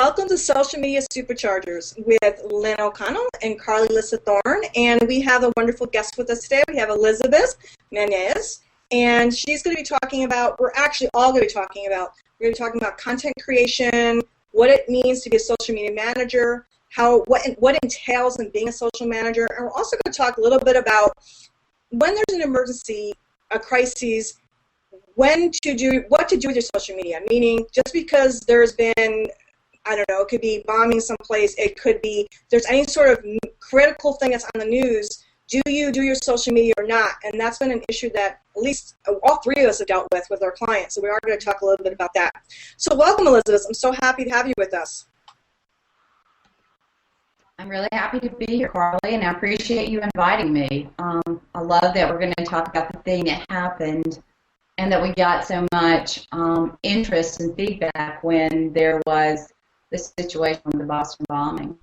Welcome to Social Media Superchargers with Lynn O'Connell and Alyssa Thorne. And we have a wonderful guest with us today. We have Elizabeth Maness, and she's going to be talking about, we're actually all going to be talking about, we're going to be talking about content creation, what it means to be a social media manager, what entails in being a social manager, and we're also going to talk a little bit about when there's an emergency, a crisis, what to do with your social media. Meaning, just because there's been, I don't know, it could be bombing someplace, it could be, there's any sort of critical thing that's on the news, do you do your social media or not? And that's been an issue that at least all three of us have dealt with our clients, so we are going to talk a little bit about that. So welcome, Elizabeth. I'm so happy to have you with us. I'm really happy to be here, Carly, and I appreciate you inviting me. I love that we're going to talk about the thing that happened and that we got so much interest and feedback when there was this situation with the Boston bombing.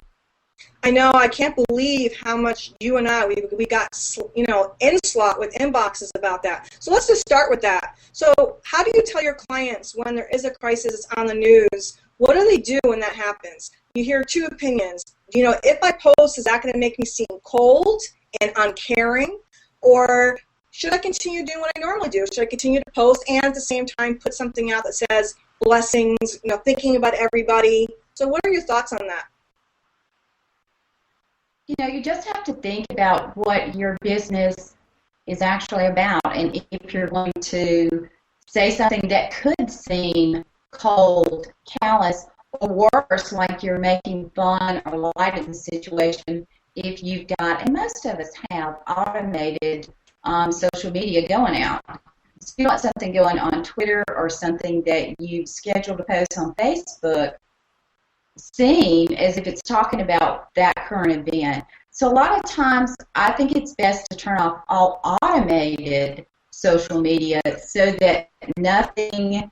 I know. I can't believe how much you and I, we got, inslot with inboxes about that. So let's just start with that. So how do you tell your clients when there is a crisis on the news? What do they do when that happens? You hear two opinions. If I post, is that going to make me seem cold and uncaring? Or should I continue doing what I normally do? Should I continue to post and at the same time put something out that says blessings, thinking about everybody? So what are your thoughts on that? You just have to think about what your business is actually about, and if you're going to say something that could seem cold, callous, or worse, like you're making fun or light of the situation, if you've got, and most of us have, automated social media going out. So if you want something going on Twitter or something that you've scheduled to post on Facebook, seen as if it's talking about that current event. So a lot of times I think it's best to turn off all automated social media so that nothing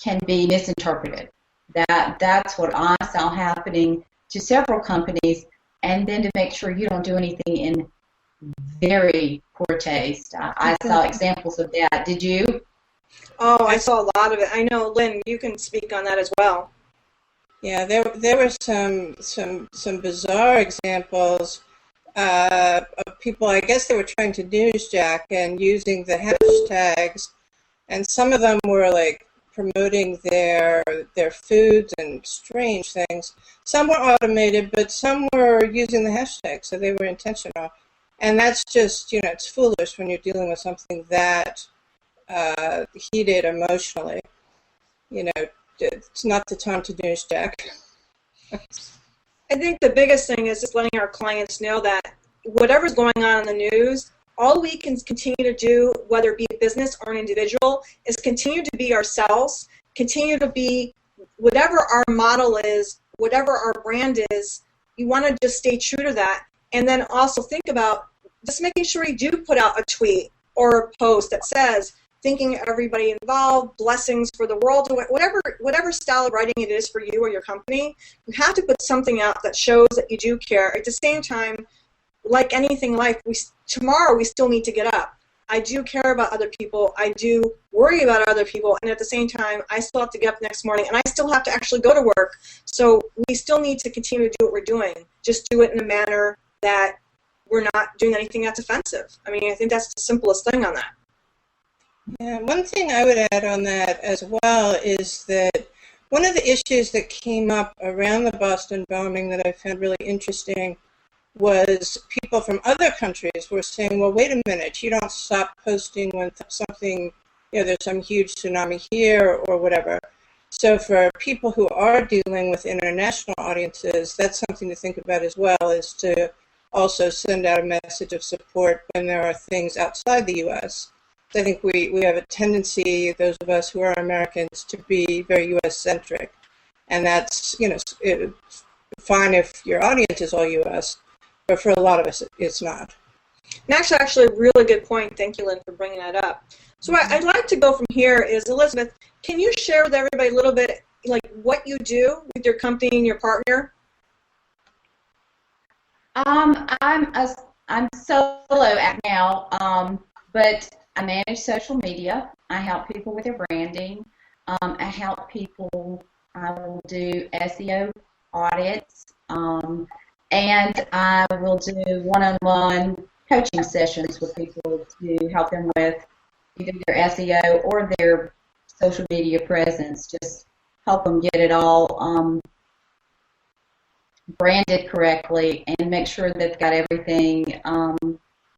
can be misinterpreted. That's what I saw happening to several companies, and then to make sure you don't do anything in very poor taste. I saw examples of that. Did you? Oh, I saw a lot of it. I know, Lynn, you can speak on that as well. Yeah, there were some bizarre examples of people. I guess they were trying to newsjack and using the hashtags, and some of them were like promoting their foods and strange things. Some were automated, but some were using the hashtags, so they were intentional. And that's just, it's foolish when you're dealing with something that heated emotionally. It's not the time to newsjack. I think the biggest thing is just letting our clients know that whatever's going on in the news, all we can continue to do, whether it be a business or an individual, is continue to be ourselves, continue to be whatever our model is, whatever our brand is. You want to just stay true to that, and then also think about just making sure you do put out a tweet or a post that says, thanking everybody involved, blessings for the world, whatever style of writing it is for you or your company. You have to put something out that shows that you do care. At the same time, like anything in life, tomorrow we still need to get up. I do care about other people. I do worry about other people. And at the same time, I still have to get up next morning, and I still have to actually go to work. So we still need to continue to do what we're doing. Just do it in a manner that we're not doing anything that's offensive. I mean, I think that's the simplest thing on that. Yeah, one thing I would add on that as well is that one of the issues that came up around the Boston bombing that I found really interesting was people from other countries were saying, well, wait a minute, you don't stop posting when something, there's some huge tsunami here or whatever. So for people who are dealing with international audiences, that's something to think about as well, is to also send out a message of support when there are things outside the U.S. I think we have a tendency, those of us who are Americans, to be very U.S.-centric. And that's, it's fine if your audience is all U.S., but for a lot of us, it's not. And actually, a really good point. Thank you, Lynn, for bringing that up. So what I'd like to go from here is, Elizabeth, can you share with everybody a little bit, like, what you do with your company and your partner? I'm solo at now, but I manage social media. I help people with their branding. I help people I will do SEO audits, and I will do one-on-one coaching sessions with people to help them with either their SEO or their social media presence. Just help them get it all branded correctly and make sure that they've got everything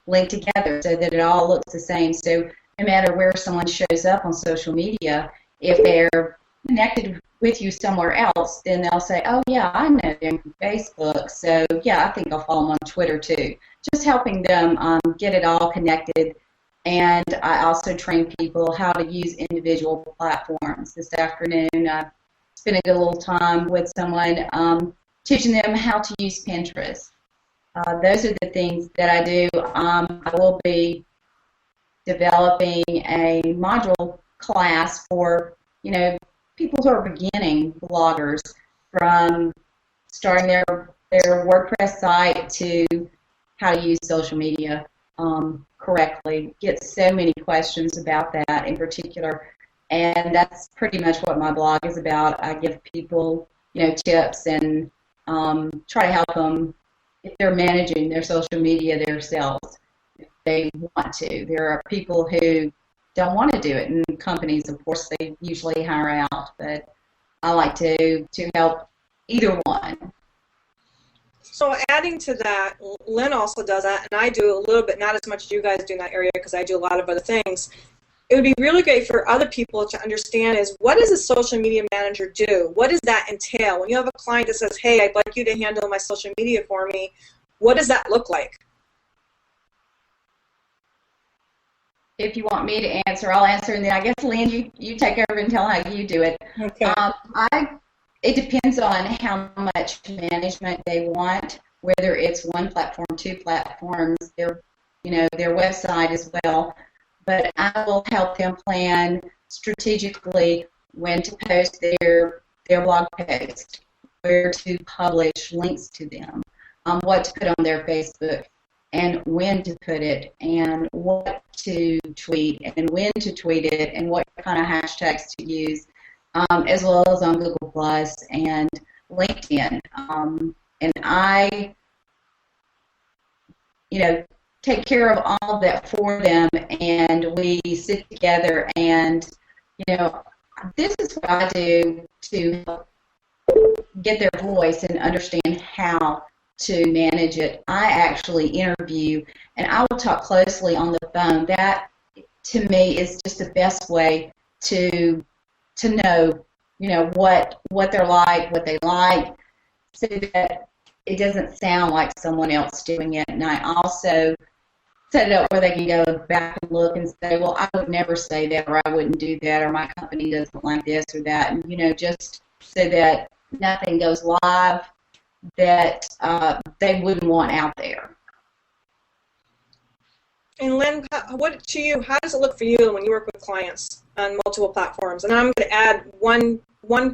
linked together so that it all looks the same. So no matter where someone shows up on social media, if they're connected with you somewhere else, then they'll say, oh, yeah, I know them from Facebook, so, yeah, I think I'll follow them on Twitter, too. Just helping them get it all connected. And I also train people how to use individual platforms. This afternoon, I spent a good little time with someone teaching them how to use Pinterest. Those are the things that I do. I will be developing a module class for, people who are beginning bloggers, from starting their WordPress site to how to use social media correctly. Get so many questions about that in particular, and that's pretty much what my blog is about. I give people, tips and try to help them if they're managing their social media themselves, if they want to. There are people who don't want to do it, and companies, of course, they usually hire out, but I like to help either one. So adding to that, Lynn also does that, and I do a little bit, not as much as you guys do in that area because I do a lot of other things. It would be really great for other people to understand is, what does a social media manager do? What does that entail? When you have a client that says, hey, I'd like you to handle my social media for me, what does that look like? If you want me to answer, I'll answer, and then I guess, Lynn, you take over and tell how you do it. Okay. It depends on how much management they want, whether it's one platform, two platforms, their website as well. But I will help them plan strategically when to post their blog post, where to publish links to them, what to put on their Facebook, and when to put it, and what to tweet, and when to tweet it, and what kind of hashtags to use, as well as on Google Plus and LinkedIn. And I, take care of all of that for them, and we sit together, and, this is what I do to help get their voice and understand how to manage it. I actually interview, and I will talk closely on the phone. That, to me, is just the best way to know, what they're like, what they like, so that it doesn't sound like someone else doing it. And I also set it up where they can go back and look and say, well, I would never say that, or I wouldn't do that, or my company doesn't like this or that, and, just so that nothing goes live that they wouldn't want out there. And Lynn, how does it look for you when you work with clients on multiple platforms? And I'm going to add one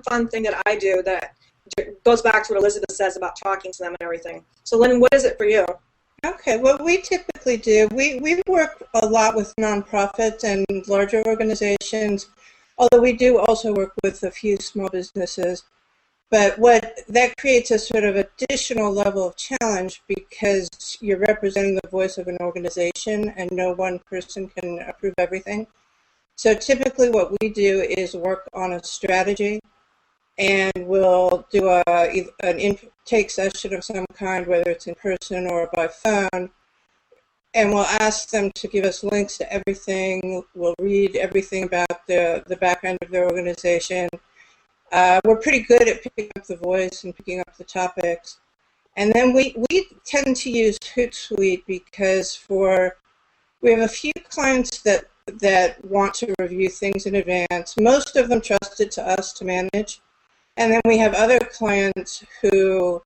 fun thing that I do that goes back to what Elizabeth says about talking to them and everything. So Lynn, what is it for you? Okay, what we typically do, we work a lot with nonprofits and larger organizations, although we do also work with a few small businesses. But that creates a sort of additional level of challenge, because you're representing the voice of an organization and no one person can approve everything. So typically what we do is work on a strategy, and we'll do an intake session of some kind, whether it's in person or by phone, and we'll ask them to give us links to everything. We'll read everything about the background of their organization. We're pretty good at picking up the voice and picking up the topics. And then we tend to use Hootsuite because we have a few clients that want to review things in advance. Most of them trust it to us to manage. And then we have other clients who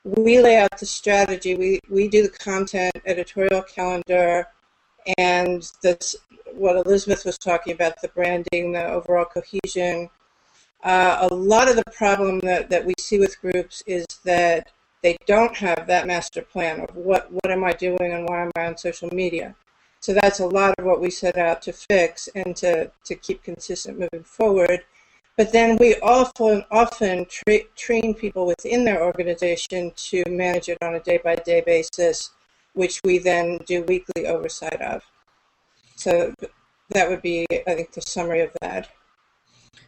we lay out the strategy. We do the content, editorial calendar, and what Elizabeth was talking about, the branding, the overall cohesion. A lot of the problem that we see with groups is that they don't have that master plan of what am I doing and why am I on social media. So that's a lot of what we set out to fix and to keep consistent moving forward. But then we often train people within their organization to manage it on a day-by-day basis, which we then do weekly oversight of. So that would be, I think, the summary of that.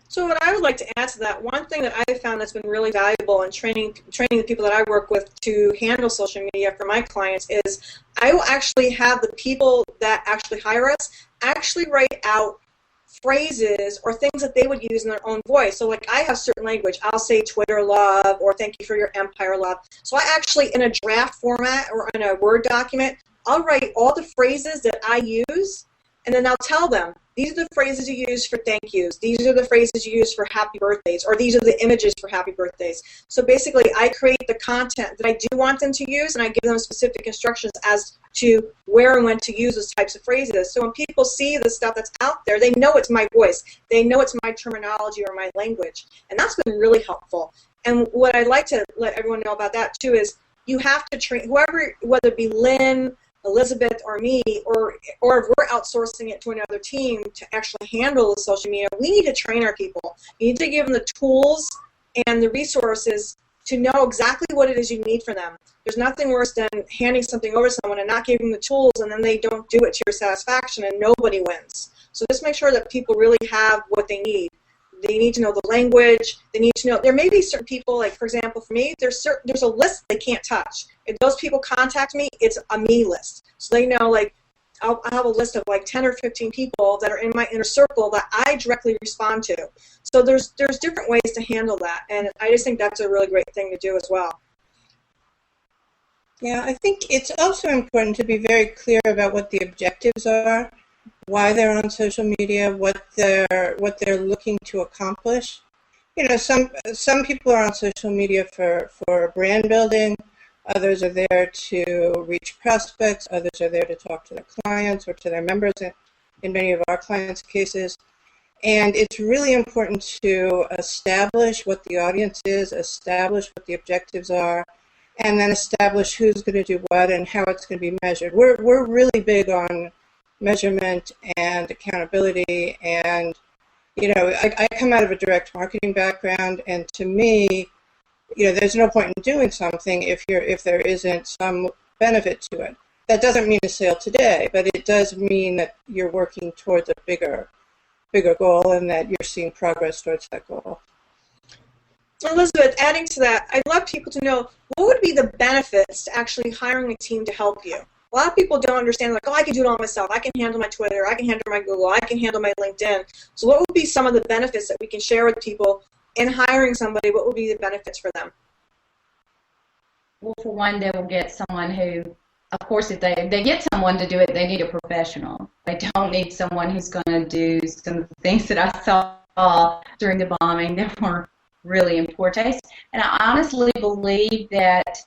So what I would like to add to that, one thing that I have found that's been really valuable in training the people that I work with to handle social media for my clients is I will actually have the people that actually hire us actually write out phrases or things that they would use in their own voice. So like I have certain language. I'll say Twitter love or thank you for your empire love. So I actually, in a draft format or in a Word document, I'll write all the phrases that I use, and then I'll tell them, these are the phrases you use for thank yous, these are the phrases you use for happy birthdays, or these are the images for happy birthdays. So basically, I create the content that I do want them to use, and I give them specific instructions as to where and when to use those types of phrases. So when people see the stuff that's out there, they know it's my voice. They know it's my terminology or my language. And that's been really helpful. And what I'd like to let everyone know about that, too, is you have to train, whoever, whether it be Lynn, Elizabeth, or me, or if we're outsourcing it to another team to actually handle the social media, we need to train our people. You need to give them the tools and the resources to know exactly what it is you need for them. There's nothing worse than handing something over to someone and not giving them the tools, and then they don't do it to your satisfaction, and nobody wins. So just make sure that people really have what they need. They need to know the language. They need to know. There may be certain people, like for example, for me, there's a list they can't touch. If those people contact me, it's a me list. So they know, like, I'll have a list of like 10 or 15 people that are in my inner circle that I directly respond to. So there's different ways to handle that, and I just think that's a really great thing to do as well. Yeah, I think it's also important to be very clear about what the objectives are, why they're on social media, what they're looking to accomplish. You know, some people are on social media for brand building, others are there to reach prospects, others are there to talk to their clients or to their members in many of our clients' cases. And it's really important to establish what the audience is, establish what the objectives are, and then establish who's going to do what and how it's going to be measured. We're really big on measurement and accountability, and you know, I come out of a direct marketing background, and to me, you know, there's no point in doing something if there isn't some benefit to it. That doesn't mean a sale today, but it does mean that you're working towards a bigger goal and that you're seeing progress towards that goal. Elizabeth, adding to that, I'd love people to know what would be the benefits to actually hiring a team to help you. A lot of people don't understand, like, oh, I can do it all myself. I can handle my Twitter. I can handle my Google. I can handle my LinkedIn. So what would be some of the benefits that we can share with people in hiring somebody? What would be the benefits for them? Well, for one, they will get someone who, of course, if they get someone to do it, they need a professional. They don't need someone who's going to do some of the things that I saw during the bombing that were really in poor taste. And I honestly believe that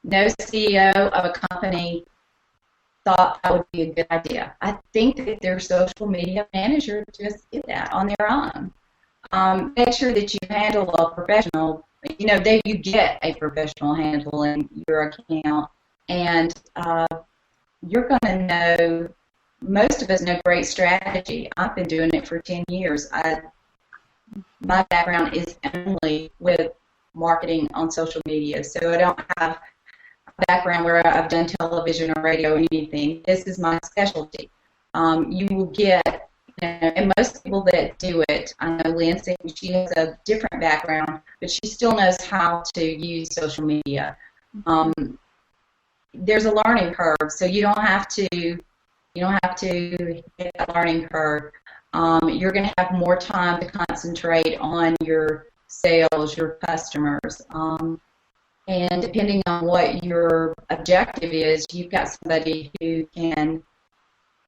no CEO of a company thought that would be a good idea. I think that their social media manager just did that on their own. Make sure that you handle a professional. You know, you get a professional handling your account, and you're going to know. Most of us know great strategy. I've been doing it for 10 years. My background is only with marketing on social media, so I don't have a background where I've done television or radio or anything. This is my specialty. You will get, you know, and most people that do it, I know Lynn, she has a different background, but she still knows how to use social media. There's a learning curve, so you don't have to hit that learning curve. You're going to have more time to concentrate on your sales, your customers. And depending on what your objective is, you've got somebody who can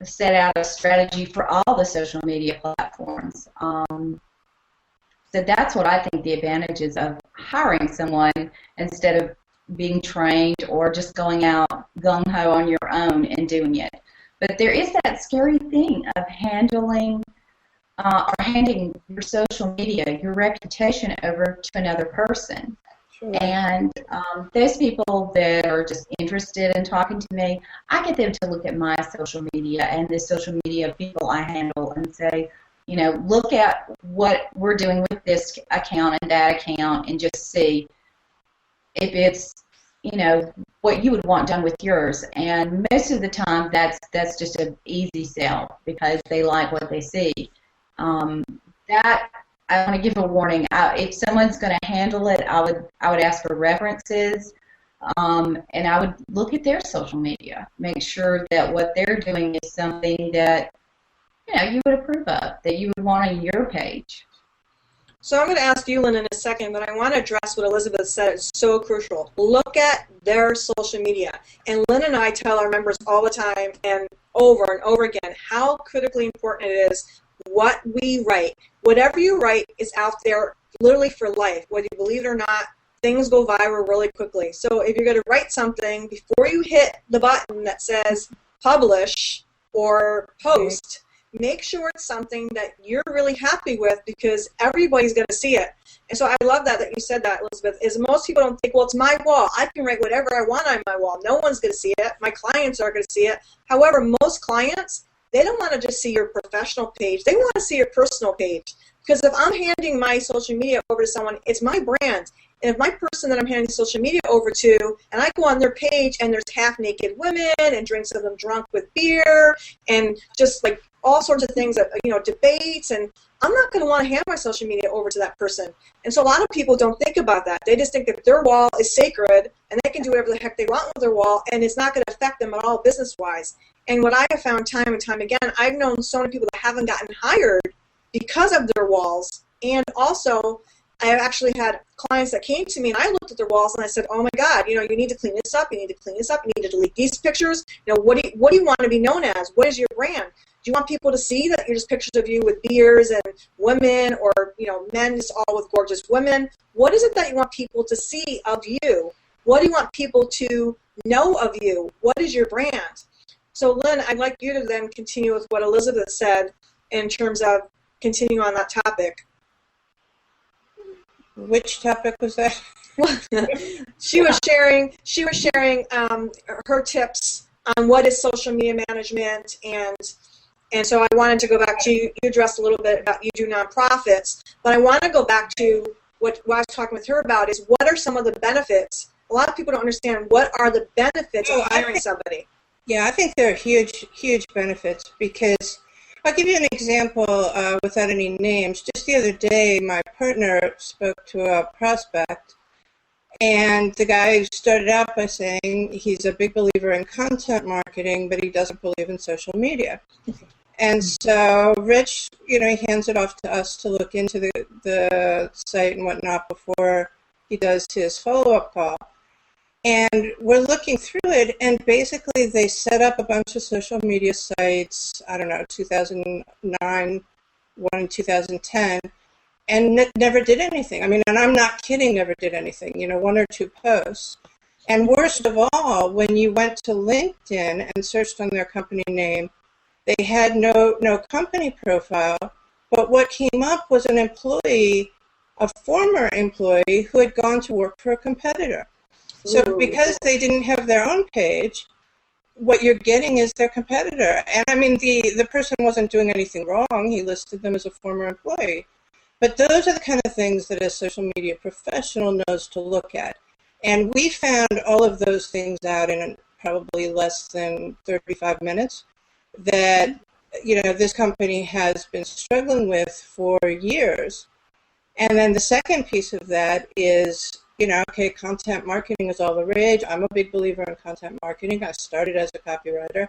set out a strategy for all the social media platforms. So that's what I think the advantages of hiring someone instead of being trained or just going out gung-ho on your own and doing it. But there is that scary thing of handing your social media, your reputation over to another person. Sure. And those people that are just interested in talking to me, I get them to look at my social media and the social media people I handle and say, look at what we're doing with this account and that account and just see if it's, what you would want done with yours. And most of the time, that's just an easy sell because they like what they see. That I want to give a warning. If someone's going to handle it, I would ask for references, and I would look at their social media, make sure that what they're doing is something that you would approve of, that you would want on your page. So I'm going to ask you, Lynn, in a second, but I want to address what Elizabeth said. It's so crucial. Look at their social media. And Lynn and I tell our members all the time and over again how critically important it is what we write. Whatever you write is out there literally for life. Whether you believe it or not, things go viral really quickly. So if you're going to write something, before you hit the button that says publish or post, make sure it's something that you're really happy with because everybody's going to see it. And so I love that you said that, Elizabeth, is most people don't think, well, it's my wall. I can write whatever I want on my wall. No one's going to see it. My clients are going to see it. However, most clients, they don't want to just see your professional page. They want to see your personal page. Because if I'm handing my social media over to someone, it's my brand. And if my person that I'm handing social media over to, and I go on their page and there's half-naked women and drinks of them drunk with beer and just like all sorts of things, debates, and I'm not going to want to hand my social media over to that person. And so a lot of people don't think about that. They just think that their wall is sacred and they can do whatever the heck they want with their wall and it's not going to affect them at all business-wise. And what I have found time and time again, I've known so many people that haven't gotten hired because of their walls. And also, I have actually had clients that came to me and I looked at their walls and I said, oh my God, you need to clean this up, you need to clean this up, you need to delete these pictures. What do you want to be known as? What is your brand? Do you want people to see that you're just pictures of you with beers and women or, men just all with gorgeous women? What is it that you want people to see of you? What do you want people to know of you? What is your brand? So, Lynn, I'd like you to then continue with what Elizabeth said in terms of continue on that topic. Which topic was that? She was sharing her tips on what is social media management, and so I wanted to go back to you addressed a little bit about you do nonprofits, but I want to go back to what I was talking with her about is what are some of the benefits. A lot of people don't understand what are the benefits of hiring somebody. Yeah, I think there are huge benefits because I'll give you an example without any names. Just the other day, my partner spoke to a prospect, and the guy started out by saying he's a big believer in content marketing, but he doesn't believe in social media. And so Rich, he hands it off to us to look into the site and whatnot before he does his follow-up call. And we're looking through it, and basically they set up a bunch of social media sites, 2009, one in 2010, and never did anything. And I'm not kidding, never did anything, one or two posts. And worst of all, when you went to LinkedIn and searched on their company name, they had no company profile, but what came up was an employee, a former employee who had gone to work for a competitor. So because they didn't have their own page, what you're getting is their competitor. And the person wasn't doing anything wrong. He listed them as a former employee. But those are the kind of things that a social media professional knows to look at. And we found all of those things out in probably less than 35 minutes that, this company has been struggling with for years. And then the second piece of that is, content marketing is all the rage. I'm a big believer in content marketing. I started as a copywriter,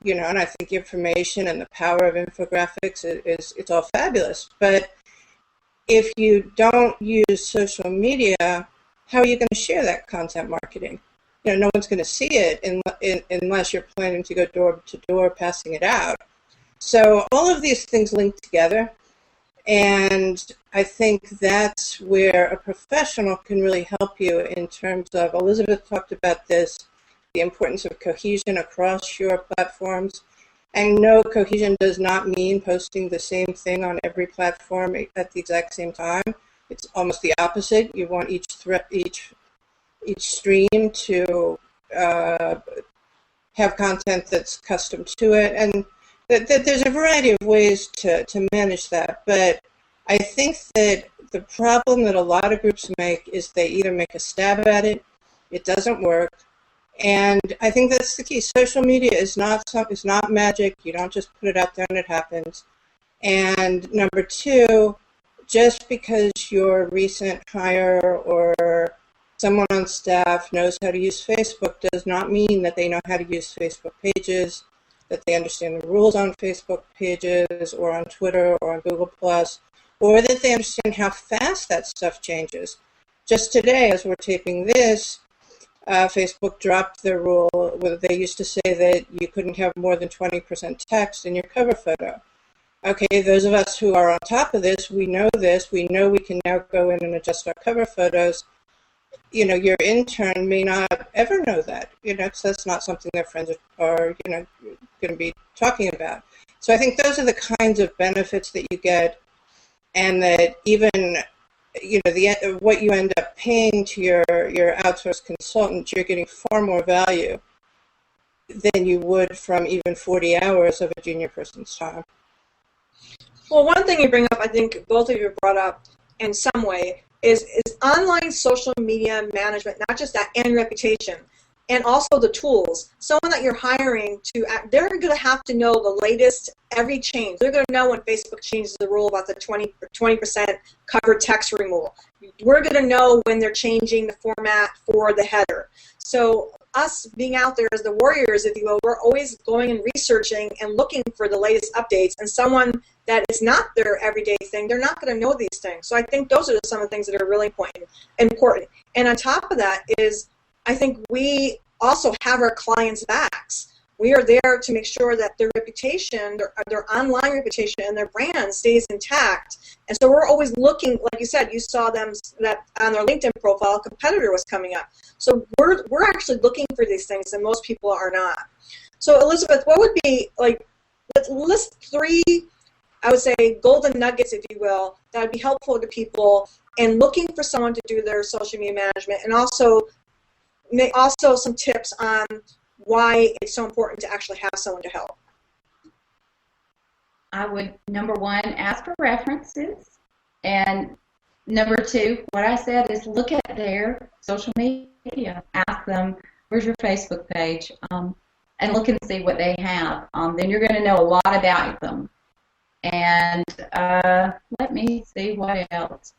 and I think information and the power of infographics it's all fabulous. But if you don't use social media, how are you going to share that content marketing? No one's going to see it unless you're planning to go door to door passing it out. So all of these things link together. And I think that's where a professional can really help you in terms of, Elizabeth talked about this, the importance of cohesion across your platforms. And no, cohesion does not mean posting the same thing on every platform at the exact same time. It's almost the opposite. You want each stream to have content that's custom to it. And there's a variety of ways to manage that, but I think that the problem that a lot of groups make is they either make a stab at it, it doesn't work, and I think that's the key. Social media is not magic. You don't just put it out there and it happens. And number two, just because your recent hire or someone on staff knows how to use Facebook does not mean that they know how to use Facebook pages, that they understand the rules on Facebook pages or on Twitter or on Google+, or that they understand how fast that stuff changes. Just today, as we're taping this, Facebook dropped their rule where they used to say that you couldn't have more than 20% text in your cover photo. Okay, those of us who are on top of this, we know this. We know we can now go in and adjust our cover photos. You know, your intern may not ever know that, you know, because that's not something their friends are, you know, going to be talking about. So I think those are the kinds of benefits that you get, and that even, you know, what you end up paying to your outsourced consultant, you're getting far more value than you would from even 40 hours of a junior person's time. Well, one thing you bring up, I think both of you brought up in some way, is online social media management, not just that, and reputation, and also the tools. Someone that you're hiring they're going to have to know the latest, every change. They're going to know when Facebook changes the rule about the 20% covered text removal. We're going to know when they're changing the format for the header. So us being out there as the warriors, if you will, we're always going and researching and looking for the latest updates. And someone that is not their everyday thing, they're not going to know these things. So I think those are some of the things that are really important. And on top of that is, I think we also have our clients' backs. We are there to make sure that their reputation, their online reputation and their brand stays intact. And so we're always looking, like you said, you saw them that on their LinkedIn profile, a competitor was coming up. So we're actually looking for these things, and most people are not. So Elizabeth, what would be, like, let's list 3, I would say, golden nuggets, if you will, that would be helpful to people in looking for someone to do their social media management, and also some tips on why it's so important to actually have someone to help. I would, number 1, ask for references, and number 2, what I said is look at their social media. Ask them, where's your Facebook page, and look and see what they have. Then you're going to know a lot about them. And let me see what else.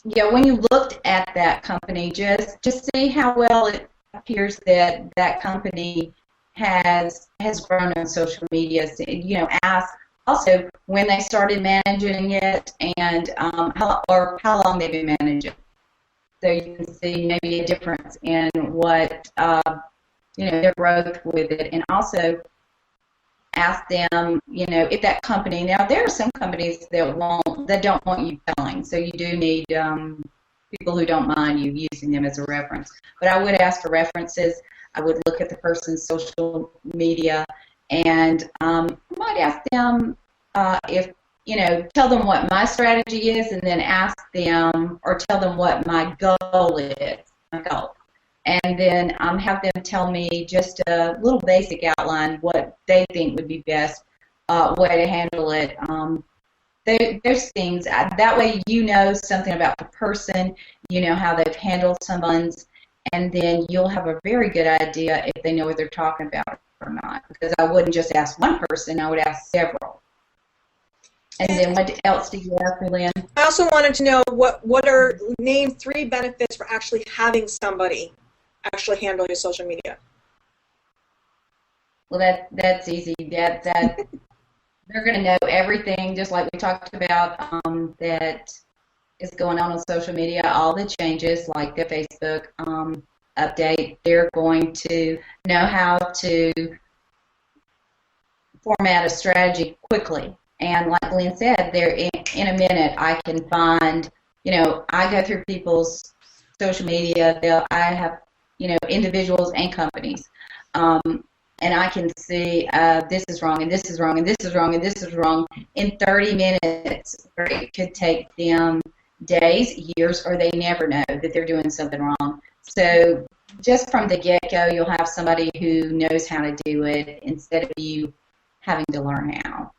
Yeah, when you looked at that company, just see how well it appears that that company has grown on social media. So, you know, ask also when they started managing it and how long they've been managing. So you can see maybe a difference in what you know, their growth with it, and also ask them, you know, if that company. Now there are some companies that don't want you telling, so you do need people who don't mind you using them as a reference. But I would ask for references. I would look at the person's social media, and I might ask them if, you know, tell them what my strategy is, and then ask them or tell them what my goal is, and then have them tell me just a little basic outline what they think would be best way to handle it. There's things, that way you know something about the person, you know how they've handled someone's, and then you'll have a very good idea if they know what they're talking about or not. Because I wouldn't just ask one person, I would ask several. And then what else did you ask me, Lynn? I also wanted to know what are, name 3 benefits for actually having somebody actually handle your social media. Well, that's easy. That they're going to know everything, just like we talked about, that is going on social media, all the changes, like the Facebook update. They're going to know how to format a strategy quickly. And like Lynn said, they're in a minute I can find, you know, I go through people's social media. I have, you know, individuals and companies. And I can see this is wrong, and this is wrong, and this is wrong, and this is wrong in 30 minutes. Or it could take them days, years, or they never know that they're doing something wrong. So just from the get-go, you'll have somebody who knows how to do it instead of you having to learn how.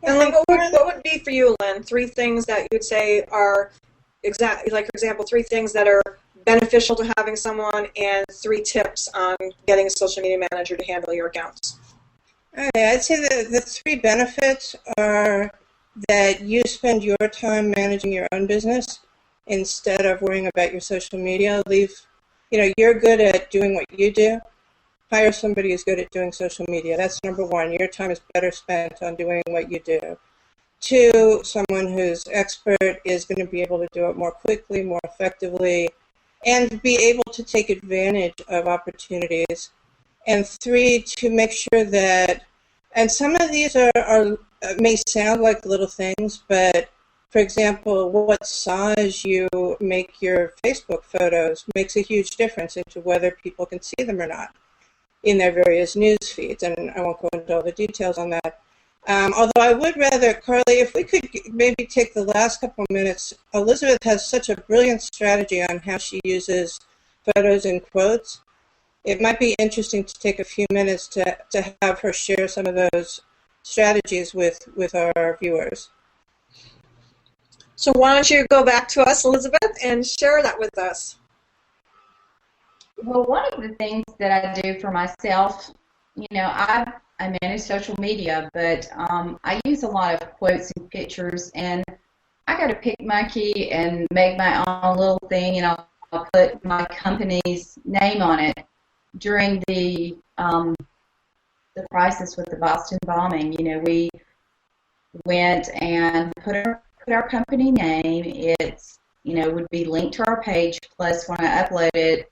And like, what would be for you, Lynn, 3 things that you'd say are exactly, like, for example, 3 things that are beneficial to having someone, and 3 tips on getting a social media manager to handle your accounts? Okay, I'd say the 3 benefits are that you spend your time managing your own business instead of worrying about your social media. You're good at doing what you do. Hire somebody who's good at doing social media. That's number 1. Your time is better spent on doing what you do. 2, someone who's expert is going to be able to do it more quickly, more effectively, and be able to take advantage of opportunities. And 3, to make sure that, and some of these are may sound like little things, but for example, what size you make your Facebook photos makes a huge difference into whether people can see them or not in their various news feeds, and I won't go into all the details on that. Although I would rather, Carly, if we could maybe take the last couple of minutes. Elizabeth has such a brilliant strategy on how she uses photos in quotes. It might be interesting to take a few minutes to have her share some of those strategies with our viewers. So why don't you go back to us, Elizabeth, and share that with us? Well, one of the things that I do for myself, I manage social media, but I use a lot of quotes and pictures, and I got to pick my key and make my own little thing, and I'll put my company's name on it. During the crisis with the Boston bombing, we went and put our company name. It's would be linked to our page. Plus, when I upload it,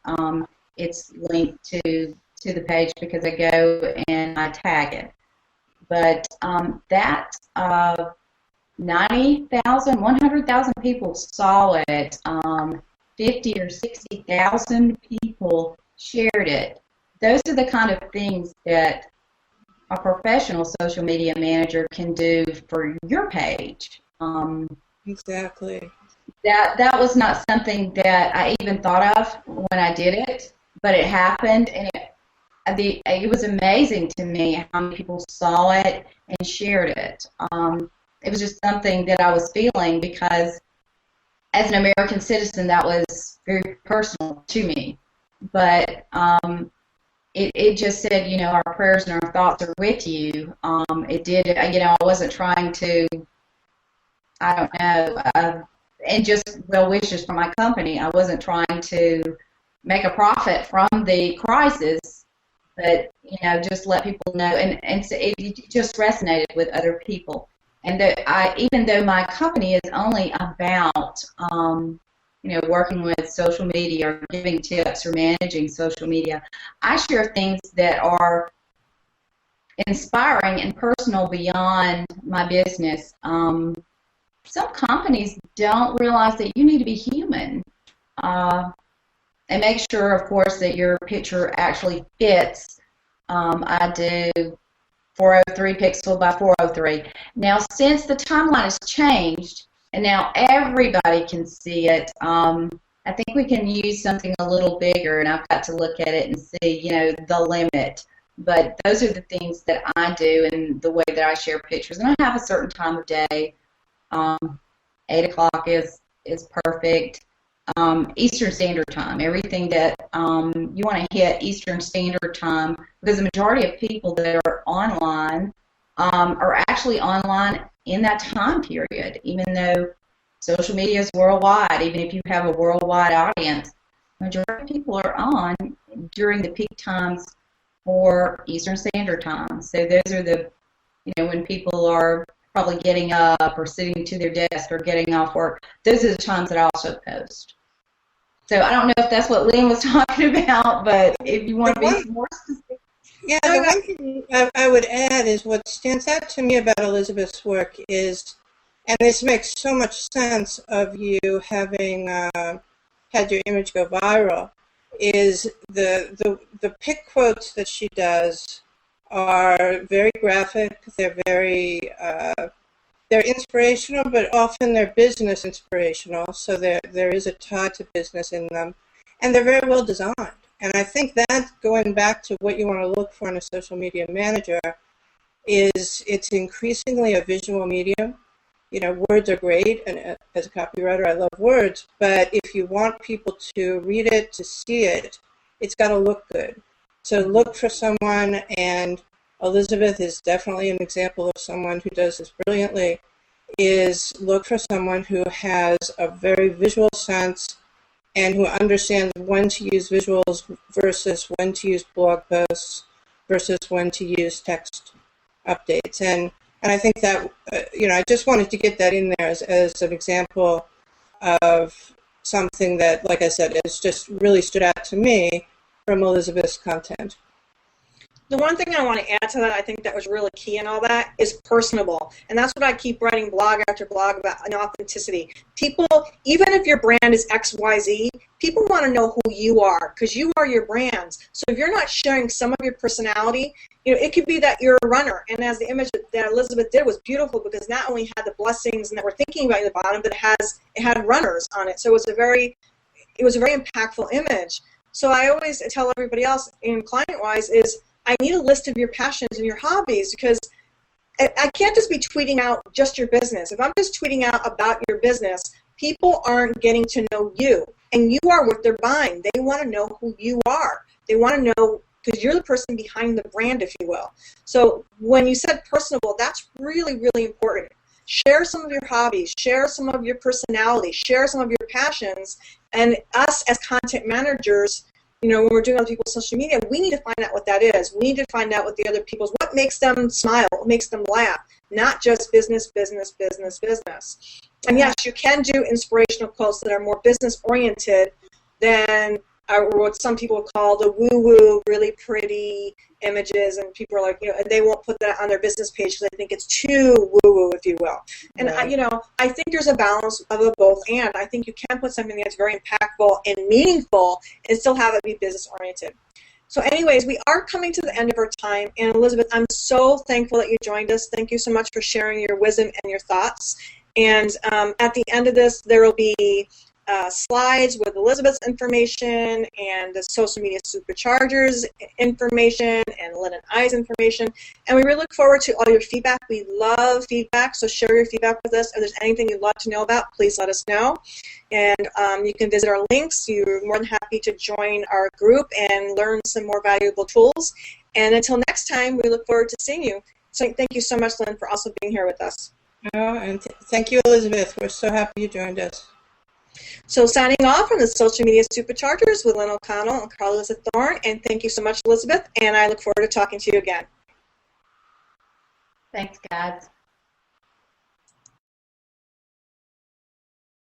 it's linked to the page because I go and I tag it. But that 90,000, 100,000 people saw it. 50 or 60,000 people shared it. Those are the kind of things that a professional social media manager can do for your page. Exactly. That was not something that I even thought of when I did it, but it happened, and it was amazing to me how many people saw it and shared it. It was just something that I was feeling because as an American citizen, that was very personal to me. But it just said, our prayers and our thoughts are with you. It did, I wasn't trying to, I don't know, and just well wishes for my company. I wasn't trying to make a profit from the crisis, but, just let people know. And so it just resonated with other people. And even though my company is only about, working with social media or giving tips or managing social media, I share things that are inspiring and personal beyond my business. Some companies don't realize that you need to be human. And make sure, of course, that your picture actually fits. I do 403 pixel by 403. Now, since the timeline has changed, and now everybody can see it, I think we can use something a little bigger, and I've got to look at it and see, the limit. But those are the things that I do and the way that I share pictures. And I have a certain time of day. 8 o'clock is perfect. Eastern Standard Time. Everything that you want to hit Eastern Standard Time, because the majority of people that are online are actually online in that time period, even though social media is worldwide. Even if you have a worldwide audience, the majority of people are on during the peak times for Eastern Standard Time. So those are the, when people are probably getting up or sitting to their desk or getting off work. Those are the times that I also post. So I don't know if that's what Lynn was talking about, but if you want to be more specific. Yeah, the one thing I would add is what stands out to me about Elizabeth's work is, and this makes so much sense of you having had your image go viral, is the pick quotes that she does are very graphic. They're very they're inspirational, but often they're business inspirational. So there is a tie to business in them, and they're very well designed. And I think that, going back to what you want to look for in a social media manager, is it's increasingly a visual medium. You know, words are great, and as a copywriter, I love words, but if you want people to read it, to see it, it's got to look good. So look for someone, and Elizabeth is definitely an example of someone who does this brilliantly, is look for someone who has a very visual sense and who understands when to use visuals versus when to use blog posts versus when to use text updates. And I think that, you know, I just wanted to get that in there as an example of something that, like I said, has just really stood out to me from Elizabeth's content. The one thing I want to add to that, I think that was really key in all that, is personable. And that's what I keep writing blog after blog about, in authenticity. People, even if your brand is XYZ, people want to know who you are, because you are your brands. So if you're not sharing some of your personality, you know, it could be that you're a runner. And as the image that Elizabeth did was beautiful, because not only had the blessings and that we're thinking about at the bottom, but it had runners on it. So it was a very impactful image. So I always tell everybody else, in client-wise, is I need a list of your passions and your hobbies, because I can't just be tweeting out just your business. If I'm just tweeting out about your business, people aren't getting to know you, and you are what they're buying. They want to know who you are. They want to know, because you're the person behind the brand, if you will. So when you said personable, that's really, really important. Share some of your hobbies, share some of your personality, share some of your passions, and us as content managers, you know, when we're doing other people's social media, we need to find out what that is. We need to find out what the other people's, what makes them smile, what makes them laugh, not just business, business, business, business. And yes, you can do inspirational quotes that are more business-oriented than what some people call the woo-woo, really pretty images, and people are like, you know, and they won't put that on their business page because they think it's too woo-woo, if you will. And right. you know, I think there's a balance of the both, and I think you can put something that's very impactful and meaningful and still have it be business-oriented. So anyways, we are coming to the end of our time, and Elizabeth, I'm so thankful that you joined us. Thank you so much for sharing your wisdom and your thoughts. And at the end of this, there will be slides with Elizabeth's information and the social media superchargers information and Lynn and I's information. And we really look forward to all your feedback. We love feedback, so share your feedback with us. If there's anything you'd love to know about, please let us know. And you can visit our links. You're more than happy to join our group and learn some more valuable tools. And until next time, we look forward to seeing you. So thank you so much, Lynn, for also being here with us. Oh, and thank you, Elizabeth. We're so happy you joined us. So signing off from the Social Media Superchargers with Lynn O'Connell and Alyssa Thorne, and thank you so much, Elizabeth, and I look forward to talking to you again. Thanks, guys.